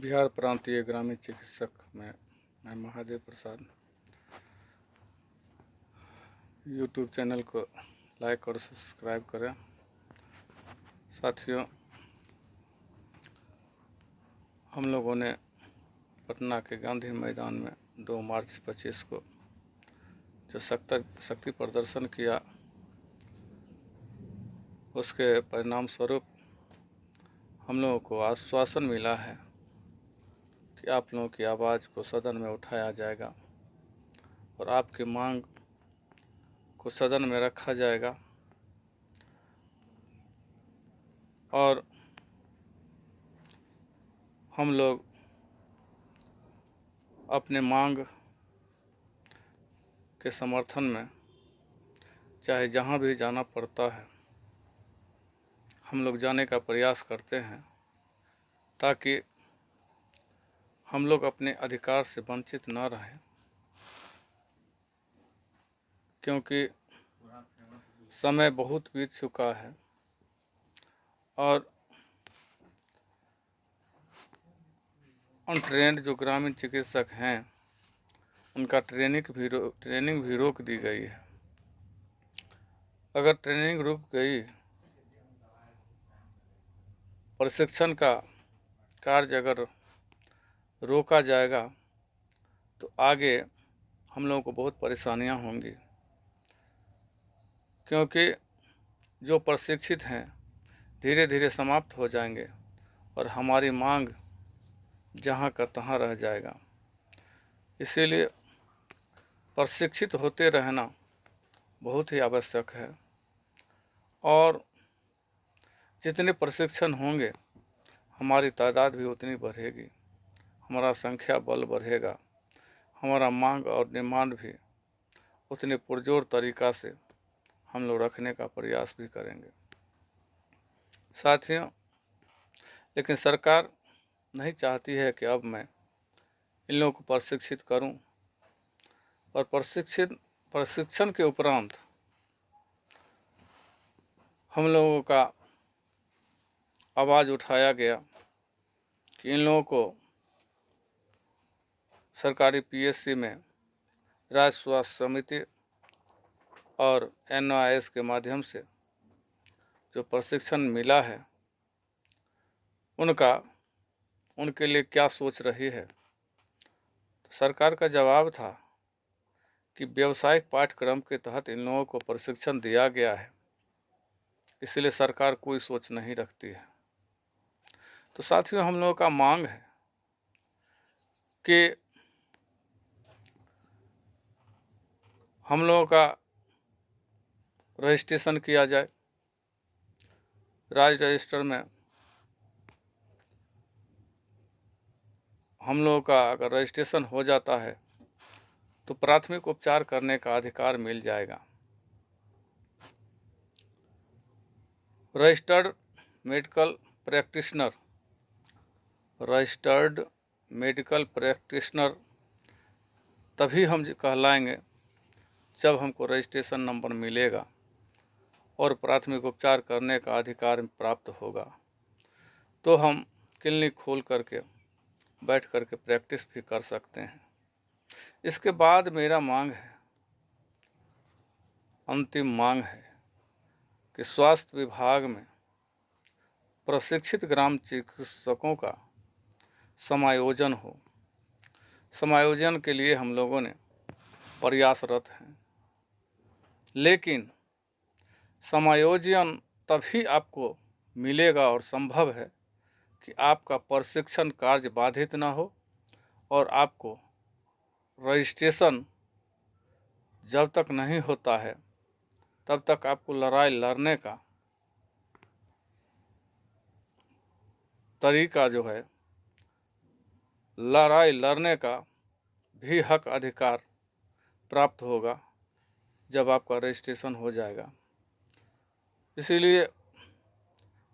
बिहार प्रांतीय ग्रामीण चिकित्सक में मैं महादेव प्रसाद। यूट्यूब चैनल को लाइक और सब्सक्राइब करें। साथियों, हम लोगों ने पटना के गांधी मैदान में 2 मार्च 25 को जो शक्ति प्रदर्शन किया, उसके परिणाम स्वरूप हम लोगों को आश्वासन मिला है कि आप लोगों की आवाज़ को सदन में उठाया जाएगा और आपकी मांग को सदन में रखा जाएगा और हम लोग अपने मांग के समर्थन में चाहे जहां भी जाना पड़ता है, हम लोग जाने का प्रयास करते हैं ताकि हम लोग अपने अधिकार से वंचित न रहें, क्योंकि समय बहुत बीत चुका है और अनट्रेंड जो ग्रामीण चिकित्सक हैं उनका ट्रेनिंग भी रोक दी गई है। अगर ट्रेनिंग रुक गई, प्रशिक्षण का कार्य अगर रोका जाएगा तो आगे हम लोगों को बहुत परेशानियां होंगी, क्योंकि जो प्रशिक्षित हैं धीरे धीरे समाप्त हो जाएंगे और हमारी मांग जहां का तहां रह जाएगा। इसीलिए प्रशिक्षित होते रहना बहुत ही आवश्यक है और जितने प्रशिक्षण होंगे हमारी तादाद भी उतनी बढ़ेगी, हमारा संख्या बल बढ़ेगा, हमारा मांग और डिमांड भी उतने पुरजोर तरीक़ा से हम लोग रखने का प्रयास भी करेंगे। साथियों, लेकिन सरकार नहीं चाहती है कि अब मैं इन लोगों को प्रशिक्षित करूं और प्रशिक्षण के उपरांत हम लोगों का आवाज़ उठाया गया कि इन लोगों को सरकारी पीएचसी में राज्य स्वास्थ्य समिति और NIS के माध्यम से जो प्रशिक्षण मिला है उनके लिए क्या सोच रही है। तो सरकार का जवाब था कि व्यावसायिक पाठ्यक्रम के तहत इन लोगों को प्रशिक्षण दिया गया है, इसलिए सरकार कोई सोच नहीं रखती है। तो साथियों, हम लोगों का मांग है कि हम लोगों का रजिस्ट्रेशन किया जाए, राज्य रजिस्टर में हम लोगों का अगर रजिस्ट्रेशन हो जाता है तो प्राथमिक उपचार करने का अधिकार मिल जाएगा। रजिस्टर्ड मेडिकल प्रैक्टिशनर तभी हम कहलाएंगे जब हमको रजिस्ट्रेशन नंबर मिलेगा और प्राथमिक उपचार करने का अधिकार प्राप्त होगा, तो हम क्लिनिक खोल करके बैठ करके प्रैक्टिस भी कर सकते हैं। इसके बाद मेरा मांग है, अंतिम मांग है कि स्वास्थ्य विभाग में प्रशिक्षित ग्राम चिकित्सकों का समायोजन हो। समायोजन के लिए हम लोगों ने प्रयासरत हैं, लेकिन समायोजन तभी आपको मिलेगा और संभव है कि आपका प्रशिक्षण कार्य बाधित ना हो और आपको रजिस्ट्रेशन जब तक नहीं होता है तब तक आपको लड़ाई लड़ने का तरीका जो है, लड़ाई लड़ने का भी हक अधिकार प्राप्त होगा जब आपका रजिस्ट्रेशन हो जाएगा। इसीलिए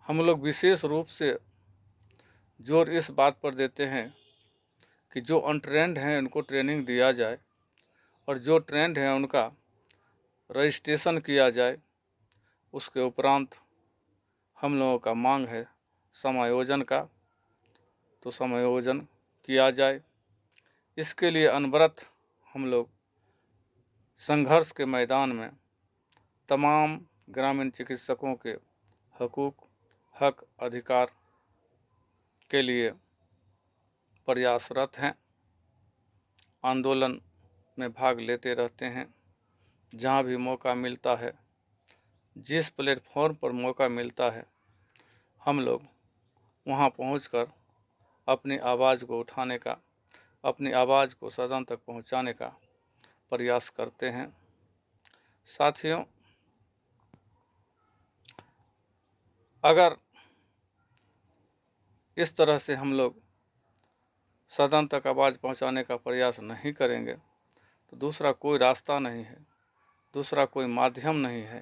हम लोग विशेष रूप से जोर इस बात पर देते हैं कि जो अनट्रेंड हैं उनको ट्रेनिंग दिया जाए और जो ट्रेंड हैं उनका रजिस्ट्रेशन किया जाए। उसके उपरांत हम लोगों का मांग है समायोजन का तो समायोजन किया जाए। इसके लिए अनवरत हम लोग संघर्ष के मैदान में तमाम ग्रामीण चिकित्सकों के हकूक़, हक, अधिकार के लिए प्रयासरत हैं। आंदोलन में भाग लेते रहते हैं। जहाँ भी मौका मिलता है, जिस प्लेटफॉर्म पर मौका मिलता है, हम लोग वहाँ पहुंचकर अपनी आवाज़ को उठाने का, अपनी आवाज़ को सदन तक पहुंचाने का प्रयास करते हैं। साथियों, अगर इस तरह से हम लोग सदन तक आवाज़ पहुंचाने का प्रयास नहीं करेंगे तो दूसरा कोई रास्ता नहीं है, दूसरा कोई माध्यम नहीं है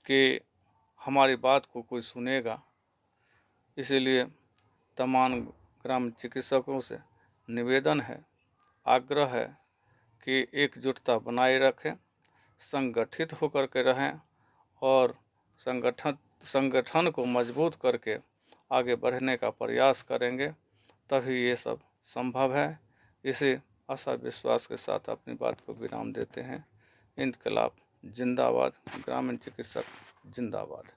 कि हमारी बात को कोई सुनेगा। इसीलिए तमाम ग्राम चिकित्सकों से निवेदन है, आग्रह है कि एकजुटता बनाए रखें, संगठित होकर के रहें और संगठन को मजबूत करके आगे बढ़ने का प्रयास करेंगे, तभी ये सब संभव है। इसी आशा विश्वास के साथ अपनी बात को विराम देते हैं। इनकलाब जिंदाबाद, ग्रामीण चिकित्सक जिंदाबाद।